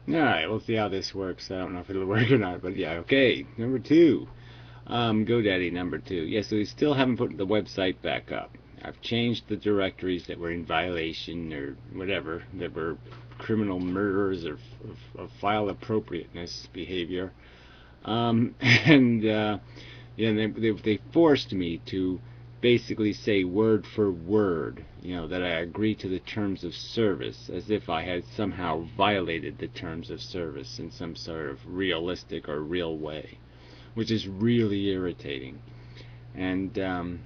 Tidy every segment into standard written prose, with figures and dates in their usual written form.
Alright, we'll see how this works. I don't know if it'll work or not, but yeah, okay. Number two. GoDaddy number two. Yeah, so we still haven't put the website back up. I've changed the directories that were in violation or whatever, that were criminal murderers or of file appropriateness behavior. And yeah, they forced me to basically say word for word, that I agree to the terms of service, as if I had somehow violated the terms of service in some sort of realistic or real way, which is really irritating. And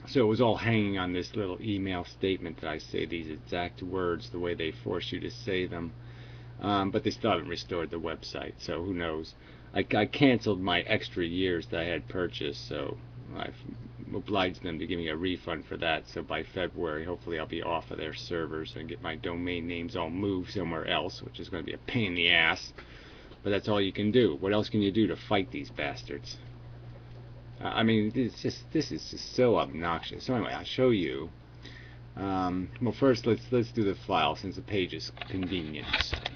so it was all hanging on this little email statement that I say these exact words the way they force you to say them. But they still haven't restored the website, so who knows. I canceled my extra years that I had purchased, so I've obliged them to give me a refund for that. So by February, hopefully I'll be off of their servers and get my domain names all moved somewhere else, which is going to be a pain in the ass. But that's all you can do. What else can you do to fight these bastards? I mean, this is just so obnoxious. So anyway, I'll show you. Well, first let's do the file since the page is convenient.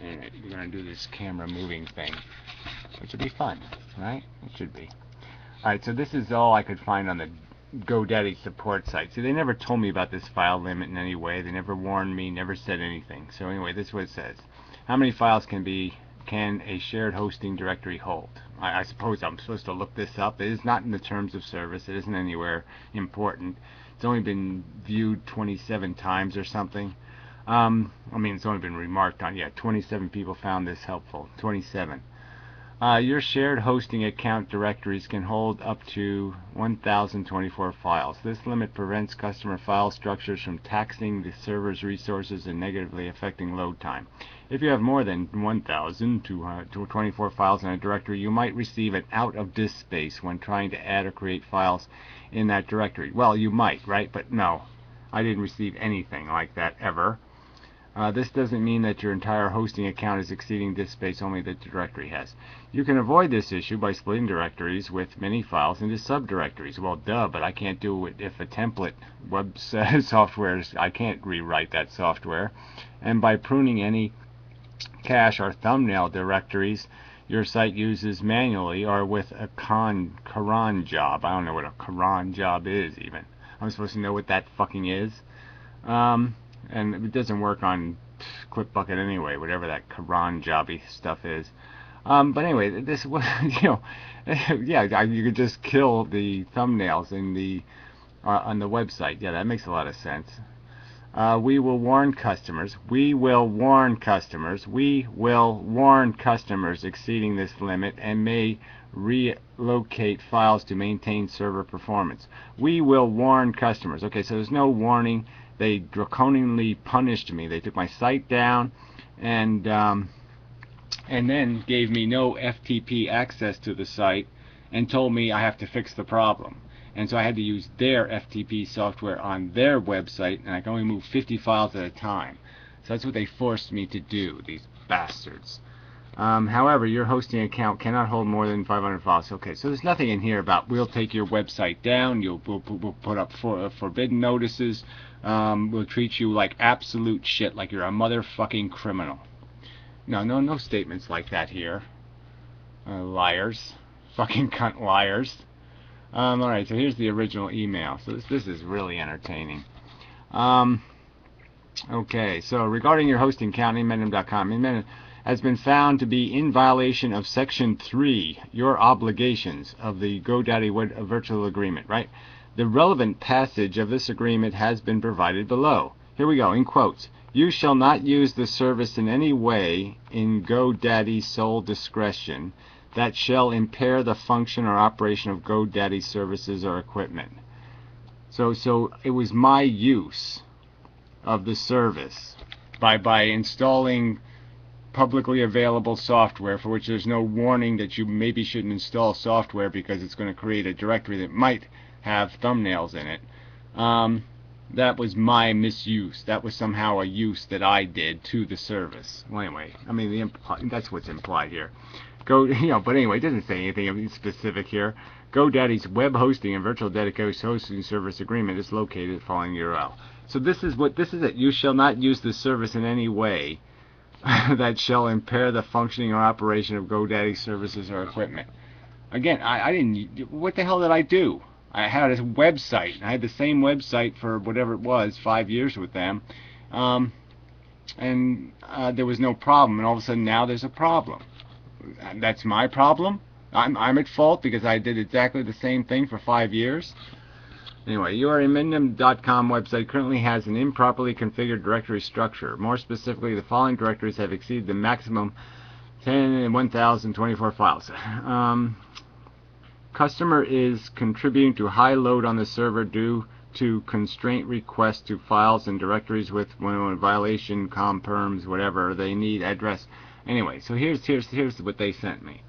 Alright, we're gonna do this camera moving thing, which will be fun, right? It should be. Alright, so this is all I could find on the GoDaddy support site. See, they never told me about this file limit in any way. They never warned me, never said anything. So anyway, this is what it says. How many files can a shared hosting directory hold? I suppose I'm supposed to look this up. It is not in the terms of service. It isn't anywhere important. It's only been viewed 27 times or something. I mean, it's only been remarked on. Yeah, 27 people found this helpful. 27. Your shared hosting account directories can hold up to 1,024 files. This limit prevents customer file structures from taxing the server's resources and negatively affecting load time. If you have more than 1,224 files in a directory, you might receive an out-of-disk space when trying to add or create files in that directory. Well, you might, right? But no, I didn't receive anything like that ever. This doesn't mean that your entire hosting account is exceeding disk space only that the directory has. You can avoid this issue by splitting directories with many files into subdirectories. Well, duh, but I can't do it if a template web software is, I can't rewrite that software. And by pruning any cache or thumbnail directories your site uses manually or with a cron job. I don't know what a cron job is even. I'm supposed to know what that fucking is. And it doesn't work on Clipbucket anyway, whatever that cron jobby stuff is. But anyway, this was, yeah, you could just kill the thumbnails in the on the website. Yeah, that makes a lot of sense. We will warn customers. We will warn customers. We will warn customers exceeding this limit and may relocate files to maintain server performance. We will warn customers. Okay, so there's no warning. They draconianly punished me. They took my site down and then gave me no FTP access to the site and told me I have to fix the problem. And so I had to use their FTP software on their website, and I can only move 50 files at a time. So that's what they forced me to do, these bastards. However, your hosting account cannot hold more than 500 files. Okay, so there's nothing in here about we'll take your website down, we'll put up forbidden notices, we'll treat you like absolute shit, like you're a motherfucking criminal. No statements like that here. Liars. Fucking cunt liars. Alright, so here's the original email. So this is really entertaining. Okay, so regarding your hosting account, inmenum.com, has been found to be in violation of Section 3, your obligations of the GoDaddy Virtual Agreement, right? The relevant passage of this agreement has been provided below. Here we go, in quotes. You shall not use the service in any way in GoDaddy's sole discretion that shall impair the function or operation of GoDaddy services or equipment. So it was my use of the service by installing publicly available software for which there's no warning that you maybe shouldn't install software because it's going to create a directory that might have thumbnails in it. That was my misuse. That was somehow a use that I did to the service. Well, anyway, I mean, that's what's implied here. But anyway, it doesn't say anything specific here. GoDaddy's web hosting and virtual dedicated hosting service agreement is located following URL. So this is it. You shall not use the service in any way that shall impair the functioning or operation of GoDaddy services or equipment. Again, I didn't. What the hell did I do? I had a website. I had the same website for whatever it was, 5 years with them, and there was no problem. And all of a sudden now there's a problem. That's my problem. I'm at fault because I did exactly the same thing for 5 years. Anyway, your Emendum.com website currently has an improperly configured directory structure. More specifically, the following directories have exceeded the maximum 10 and 1024 files. Customer is contributing to high load on the server due to constraint requests to files and directories with violation, comperms, whatever they need address. Anyway, so here's what they sent me.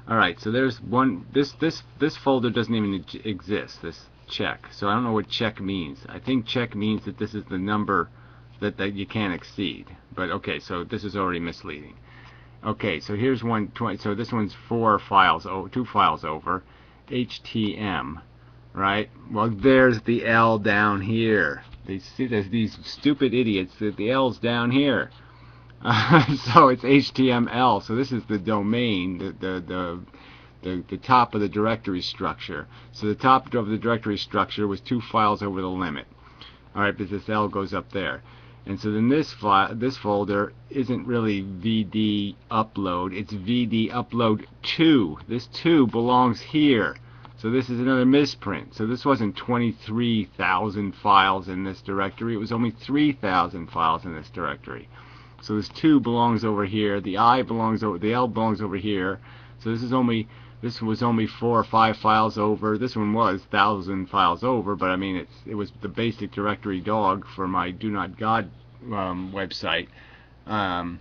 All right, so there's one. This folder doesn't even exist. This check. So I don't know what check means. I think check means that this is the number that you can't exceed. But okay, so this is already misleading. Okay, so here's one. So this one's 4 files. 2 files over. HTM, right? Well, there's the L down here. There's these stupid idiots that the L's down here. So it's HTML. So this is the domain, the top of the directory structure. So the top of the directory structure was 2 files over the limit. All right, but this L goes up there. And so then this folder isn't really VD upload, it's VD upload 2. This 2 belongs here. So this is another misprint. So this wasn't 23,000 files in this directory, it was only 3,000 files in this directory. So this 2 belongs over here, the I belongs over, the L belongs over here. So this was only 4 or 5 files over. This one was 1,000 files over, but I mean it was the basic directory dog for my Do Not God website .com.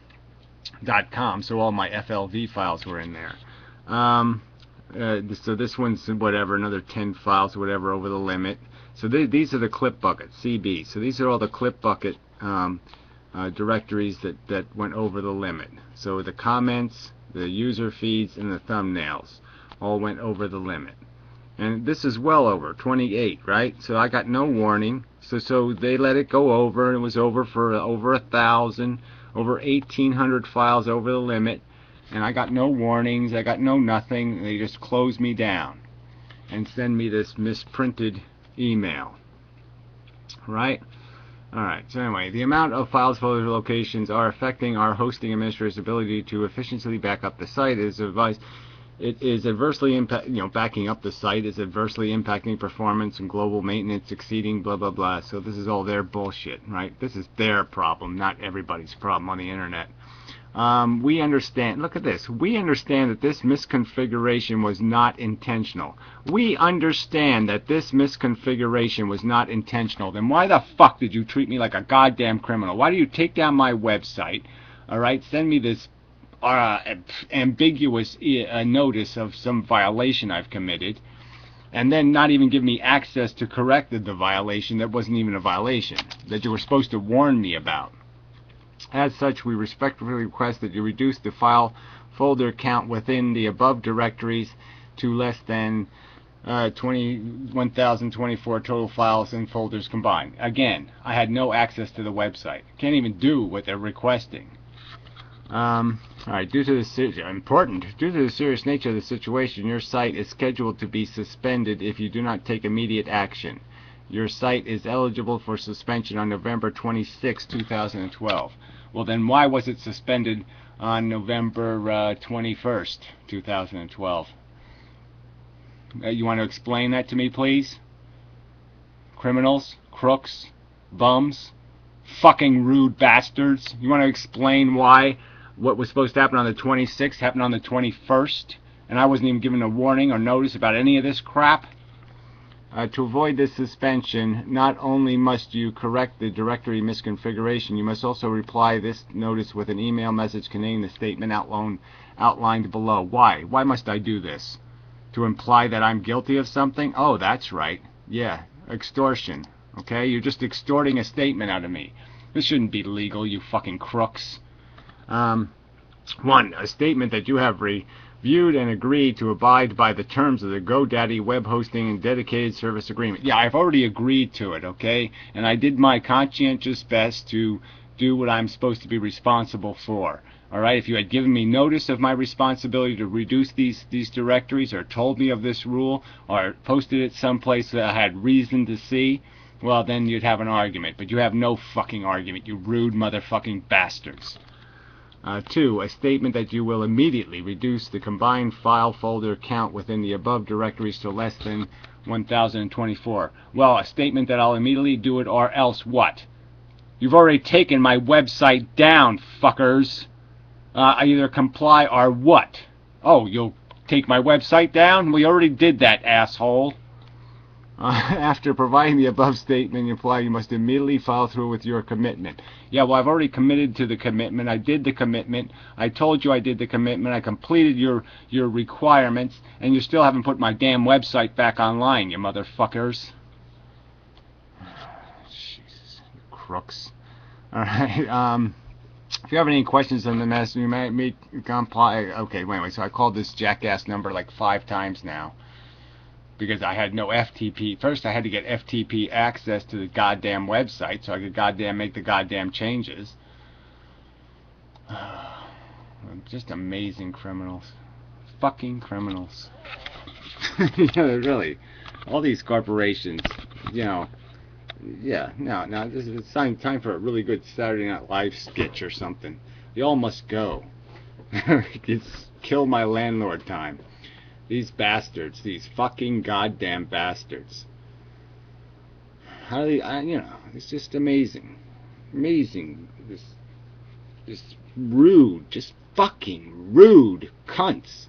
So all my FLV files were in there. So this one's whatever, another 10 files, whatever, over the limit. So these are the clip buckets, CB. So these are all the clip bucket directories that went over the limit. So the comments, the user feeds, and the thumbnails all went over the limit. And this is well over 28, right? So I got no warning. So they let it go over, and it was over for over 1,000, over 1,800 files over the limit. And I got no warnings, I got no nothing. They just closed me down and send me this misprinted email. Right? Alright, so anyway, the amount of files, folders, locations are affecting our hosting administrator's ability to efficiently back up the site is advised. It is adversely backing up the site is adversely impacting performance and global maintenance exceeding blah blah blah. So this is all their bullshit, right? This is their problem, not everybody's problem on the internet. We understand, look at this, we understand that this misconfiguration was not intentional. We understand that this misconfiguration was not intentional. Then why the fuck did you treat me like a goddamn criminal? Why do you take down my website, alright, send me this ambiguous notice of some violation I've committed, and then not even give me access to correct the violation that wasn't even a violation, that you were supposed to warn me about? As such, we respectfully request that you reduce the file folder count within the above directories to less than 1,024 total files and folders combined. Again, I had no access to the website. Can't even do what they're requesting. Alright, due to the serious nature of the situation, your site is scheduled to be suspended if you do not take immediate action. Your site is eligible for suspension on November 26, 2012. Well, then why was it suspended on November 21st, 2012? You want to explain that to me, please? Criminals, crooks, bums, fucking rude bastards. You want to explain why what was supposed to happen on the 26th happened on the 21st, and I wasn't even given a warning or notice about any of this crap? To avoid this suspension, not only must you correct the directory misconfiguration, you must also reply this notice with an email message containing the statement outlined below. Why? Why must I do this? To imply that I'm guilty of something? Oh, that's right. Yeah, extortion. Okay, you're just extorting a statement out of me. This shouldn't be legal, you fucking crooks. 1. A statement that you have reviewed and agreed to abide by the terms of the GoDaddy web hosting and dedicated service agreement. Yeah, I've already agreed to it, okay? And I did my conscientious best to do what I'm supposed to be responsible for. Alright, if you had given me notice of my responsibility to reduce these directories, or told me of this rule, or posted it someplace that I had reason to see, well, then you'd have an argument. But you have no fucking argument, you rude motherfucking bastards. 2. A statement that you will immediately reduce the combined file folder count within the above directories to less than 1024. Well, a statement that I'll immediately do it, or else what? You've already taken my website down, fuckers. I either comply or what? Oh, you'll take my website down? We already did that, asshole. After providing the above statement, you imply you must immediately follow through with your commitment. Yeah, well, I've already committed to the commitment. I did the commitment. I told you I did the commitment. I completed your requirements, and you still haven't put my damn website back online, you motherfuckers. Jesus, you crooks. All right. If you have any questions on the mess, you may comply. Okay, wait. So I called this jackass number like 5 times now, because I had no FTP. First, I had to get FTP access to the goddamn website so I could goddamn make the goddamn changes. Just amazing criminals. Fucking criminals. Yeah, really. All these corporations, you know. Yeah, no, this is time for a really good Saturday Night Live sketch or something. You all must go. It's kill my landlord time. These bastards, these fucking goddamn bastards. How do they, you know, it's just amazing. Amazing. This rude, just fucking rude cunts.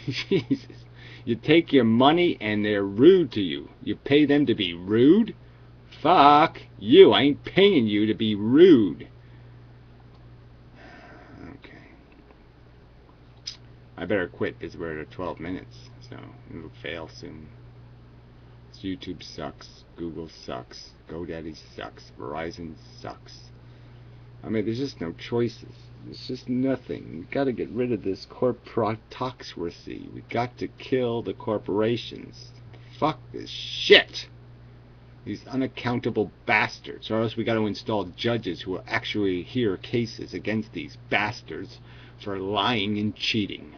Jesus. You take your money and they're rude to you. You pay them to be rude? Fuck you. I ain't paying you to be rude. Okay. I better quit because we're at 12 minutes. So it'll fail soon. YouTube sucks. Google sucks. GoDaddy sucks. Verizon sucks. I mean, there's just no choices. There's just nothing. We got to get rid of this corporatocracy. We got to kill the corporations. Fuck this shit. These unaccountable bastards. Or else we got to install judges who will actually hear cases against these bastards for lying and cheating.